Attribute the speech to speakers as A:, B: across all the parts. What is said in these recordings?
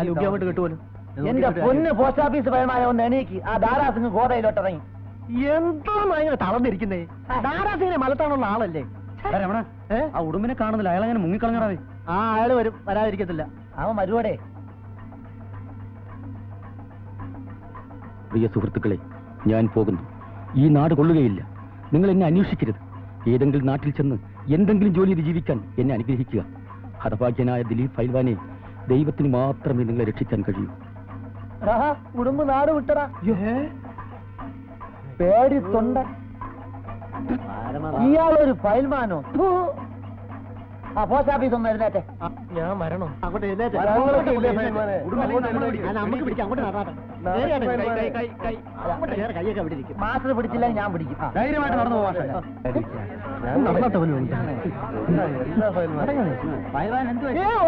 A: ലുങ്കിയായിട്ട് കിട്ടുമല്ലോ.
B: എന്റെ പൊന്ന് പോസ്റ്റ് ഓഫീസ് പരമായ ഒന്ന് എണീക്ക്. ആ ദാരാസിംഗ് ഗോതയിലോട്ട് ഇറങ്ങി.
A: എന്താണ് ഇങ്ങനെ തളർന്നിരിക്കുന്നേ? ദാരാസിംഗിനെ മലത്താണുള്ള ആളല്ലേ?
B: ആ ഉടുമ്പിനെ കാണുന്നില്ല. അയാൾ അങ്ങനെ മുങ്ങിക്കളഞ്ഞാടേ.
A: ആ അയാള് വരും, വരാതിരിക്കത്തില്ല.
B: അവൻ വരുവടേ.
C: പ്രിയ സുഹൃത്തുക്കളെ, ഞാൻ പോകുന്നു. ഈ നാട് കൊള്ളുകയില്ല. നിങ്ങൾ എന്നെ അന്വേഷിക്കരുത്. ഏതെങ്കിലും നാട്ടിൽ ചെന്ന് എന്തെങ്കിലും ജോലി ചെയ്ത് ജീവിക്കാൻ എന്നെ അനുഗ്രഹിക്കുക. ഹതഭാഗ്യനായ ദിലീപ് ഫൈൽവാനെ ദൈവത്തിന് മാത്രമേ നിങ്ങളെ രക്ഷിക്കാൻ കഴിയൂ.
B: ഉടുമ്പ് നാട് വിട്ടടാ. പേടി തൊണ്ട. ഇയാളൊരു ഫൈൽമാനോ? ആ പോസ്റ്റ് ഓഫീസ് ഒന്ന് എഴുന്നേറ്റെ.
A: ഞാൻ വരണോ? അങ്ങോട്ട് കൈയൊക്കെ അവിടെ ഇരിക്കും.
B: മാസ്റ്റർ പിടിച്ചില്ല, ഞാൻ പിടിക്കും.
A: ധൈര്യമായിട്ട് നടന്നു പോവാ.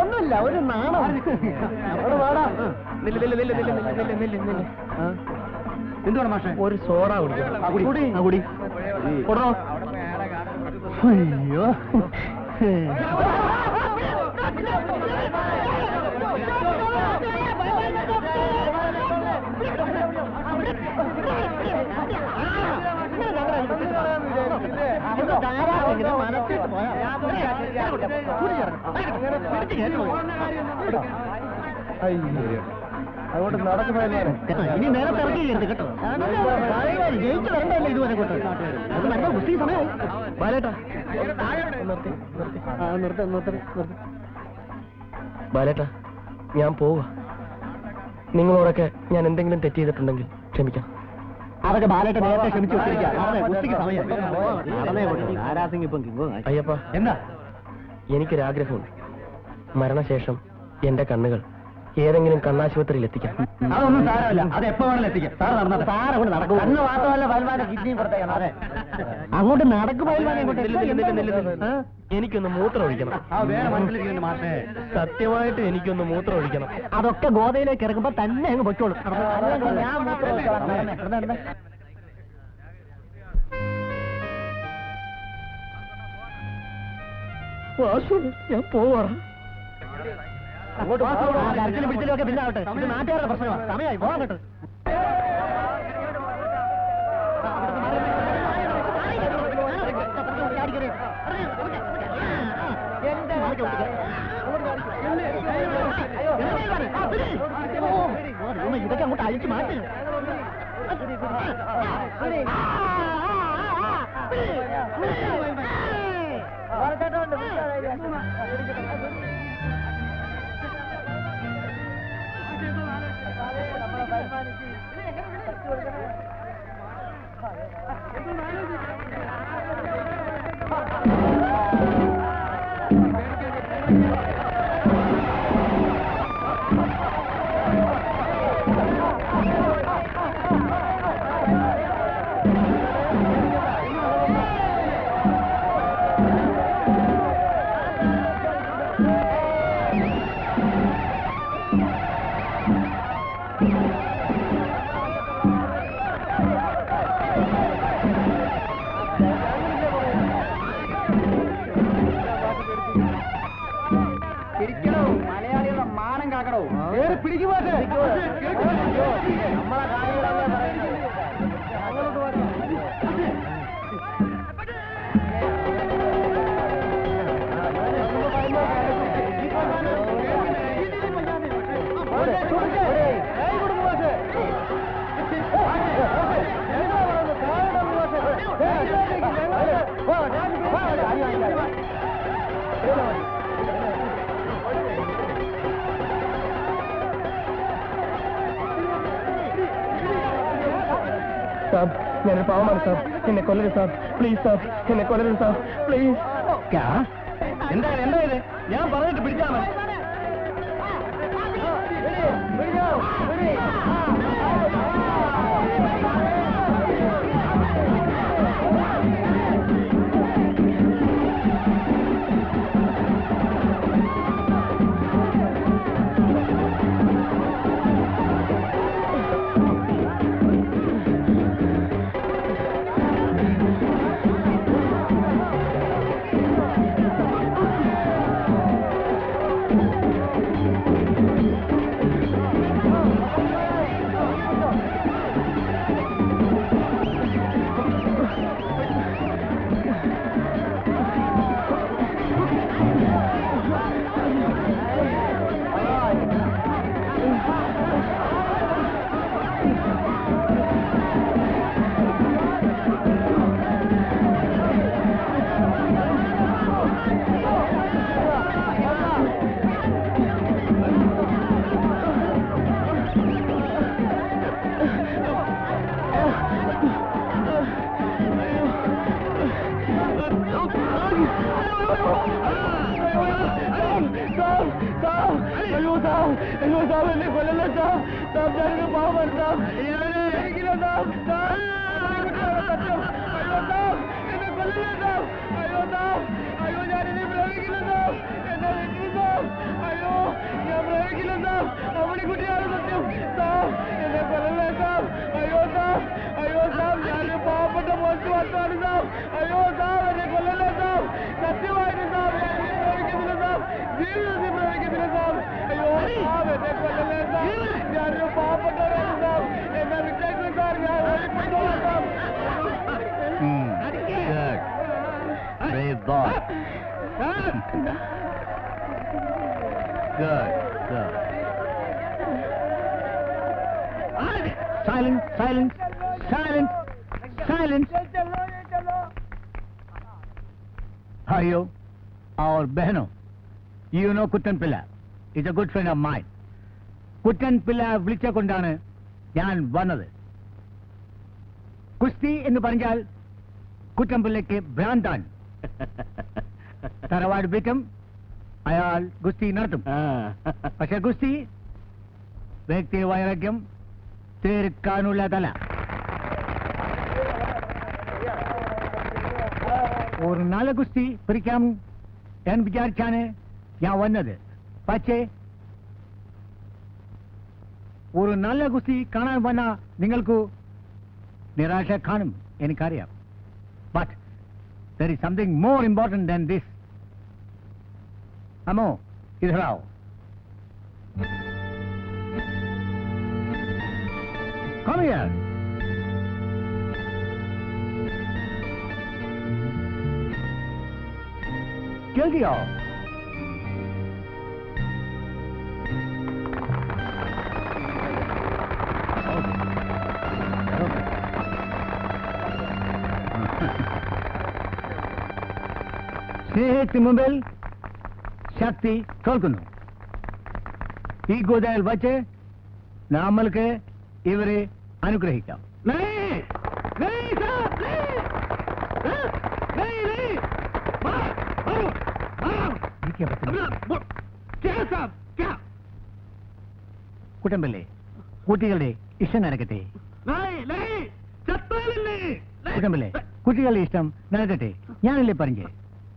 A: ഒന്നുമില്ല, ഒരു നാണം.
B: എന്തുവാണ് മാഷെ?
A: ഒരു സോഡ കുടി. അയ്യോ,
B: അതുകൊണ്ട് നടക്കുന്നതല്ലേ.
A: ഇനി നേരത്തെ ഇറക്കിയില്ല കേട്ടോ. ജയിച്ചു വരണ്ടല്ലേ ഇതുവരെ കൊണ്ട്. അത് നല്ല കുസ്തി സമയമായി. ബാലേട്ടാ ബാലേട്ടാ, ഞാൻ പോവുക. നിങ്ങളോടൊക്കെ ഞാൻ എന്തെങ്കിലും തെറ്റ് ചെയ്തിട്ടുണ്ടെങ്കിൽ ക്ഷമിക്കാം. അതൊക്കെ ബാലേട്ട നേരത്തെ ക്ഷമിച്ചു വെച്ചിരിക്കാം. അയ്യപ്പ,
B: എന്താ?
A: എനിക്കൊരാഗ്രഹമുണ്ട്. മരണശേഷം എന്റെ കണ്ണുകൾ ഏതെങ്കിലും കണ്ണാശുപത്രിയിൽ എത്തിക്കാം.
B: അതൊന്നും സാരമല്ല, അത് എപ്പോ വേണമെങ്കിലും എത്തിക്കാം. സാറ് നടക്കും. കണ്ണ് മാത്രമല്ല, പൽവാന്റെ കിഡ്നിയും കൊടുത്തേക്കണം. അതെ, അങ്ങോട്ട് നടക്കും.
A: എനിക്കൊന്ന് മൂത്രം ഒഴിക്കണം. സത്യമായിട്ട് എനിക്കൊന്ന് മൂത്രം ഒഴിക്കണം. അതൊക്കെ ഗോതയിലേക്ക് ഇറങ്ങുമ്പോ തന്നെ അങ്ങ് പൊയ്ക്കോളും.
B: ഞാൻ
A: ഞാൻ പോവാറ്. കരച്ചിലും പിടിച്ചിലൊക്കെ പിന്നെ ആവട്ടെ. ഇത് നാട്ടുകാരുടെ പ്രശ്നമാണ്. സമയമായി പോകാൻ കേട്ടോ. ഇതൊക്കെ അങ്ങോട്ട് അഴിച്ചു മാറ്റി.
B: മലയാളികളുടെ മാനം കാക്കണോ? പിടിക്കുമോ? നമ്മളെ കാര്യങ്ങളല്ലേ പറയുന്നത്.
A: സാർ, ഞാനൊരു പാവമാണ് സാർ. എന്നെ കൊല്ലരുത് സാർ, പ്ലീസ് സാർ. എന്നെ കൊല്ലരുത് സാർ, പ്ലീസ്.
B: എന്താ ഇത്? ഞാൻ പറഞ്ഞിട്ട് പിടിച്ചാൽ മതി.
A: അയ്യോ സാബ് എന്നെ കൊല്ലല്ലോ സാബ് സാബ് ഞാനൊരു പാവമാണ് സാബ് പ്രേമിക്കില്ല സാബ് സത്യം അയ്യോ സാബ് എന്നെ കൊല്ലല്ലോ സാബ് അയ്യോ സാബ് അയ്യോ ഞാനിനെ പ്രേമിക്കില്ല സാബ് എന്നെ വിട്ടു സാബ് അയ്യോ ഞാൻ പ്രേമിക്കില്ല സാബ് അമ്മണിക്കുട്ടിയാണ് സത്യം സാബ് എന്നെ കൊല്ലല്ലേ സാബ് അയ്യോ സാബ് ഞാനൊരു പാവപ്പെട്ട പോസ്റ്റ് മാത്രമാണ് സാബ് അയ്യോ സാബ് എന്നെ കൊല്ലല്ലേ സാബ് സത്യമായിട്ട് സാബ് ഞാൻ പ്രേമിക്കുന്നില്ല സാബ് ജീവിതത്തിൽ പ്രേമിക്കുന്നില്ല സാബ് അയ്യോ സാബ് എന്നെ കൊല്ലല്ലേ സാബ് ഞാനൊരു പാവപ്പെട്ടവരാണ് സാബ് എന്നെ വിട്ടേക്കും സാർ ഞാൻ കൊണ്ടുപോകാം സാബ്
B: Brave boy. Good. Silence. भाइयों और बहनों, you know Kuttan Pilla is a good friend of mine. Kuttan Pilla വിളിച്ച കൊണ്ടാണ് ഞാൻ വന്നത്. കുസ്തി എന്ന് പറഞ്ഞാൽ കുട്ടൻപിള്ളയ്ക്ക് ഭ്രാന്താണ്. തറവാട് വിറ്റും അയാൾ ഗുസ്തി നടത്തും. പക്ഷെ ഗുസ്തി വ്യക്തി വൈരാഗ്യം തീർക്കാനുള്ളതല്ല. ഒരു നല്ല ഗുസ്തി പിടിക്കാം എന്ന് വിചാരിച്ചാണ് ഞാൻ വന്നത്. പക്ഷേ ഒരു നല്ല ഗുസ്തി കാണാൻ വന്ന നിങ്ങൾക്ക് നിരാശ കാണും എനിക്കറിയാം. But there is something more important than this. Amo, idhar aao. Come here. जल्दी आओ. സ്നേഹത്തിന് മുമ്പിൽ ശക്തി തോൽക്കുന്നു. ഈ ഗോദയിൽ വച്ച് നമ്മൾക്ക് ഇവരെ അനുഗ്രഹിക്കാം. കുട്ടൻപിള്ളേ, കുട്ടികളുടെ ഇഷ്ടം നടക്കട്ടെ. കുട്ടൻപിള്ളേ, കുട്ടികളുടെ ഇഷ്ടം നടക്കട്ടെ. ഞാനല്ലേ പറഞ്ഞേ.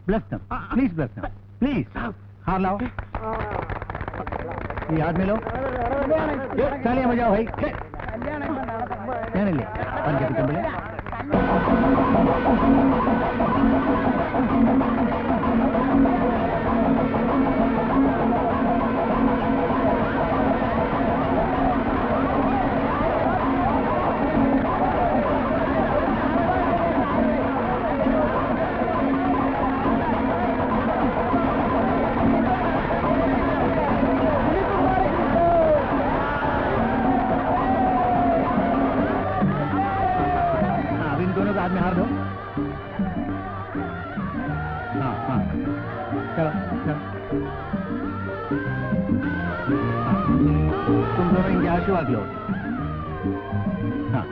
B: Bless them. Please bless them. Please. हार लाओ. ये हाथ में लो. चलिए मजा भाई. नहीं ले. पंजे कुटुंबले. हाथ में हार दो. हाँ चलो तुम दोनों इनके आशीर्वाद लो. हाँ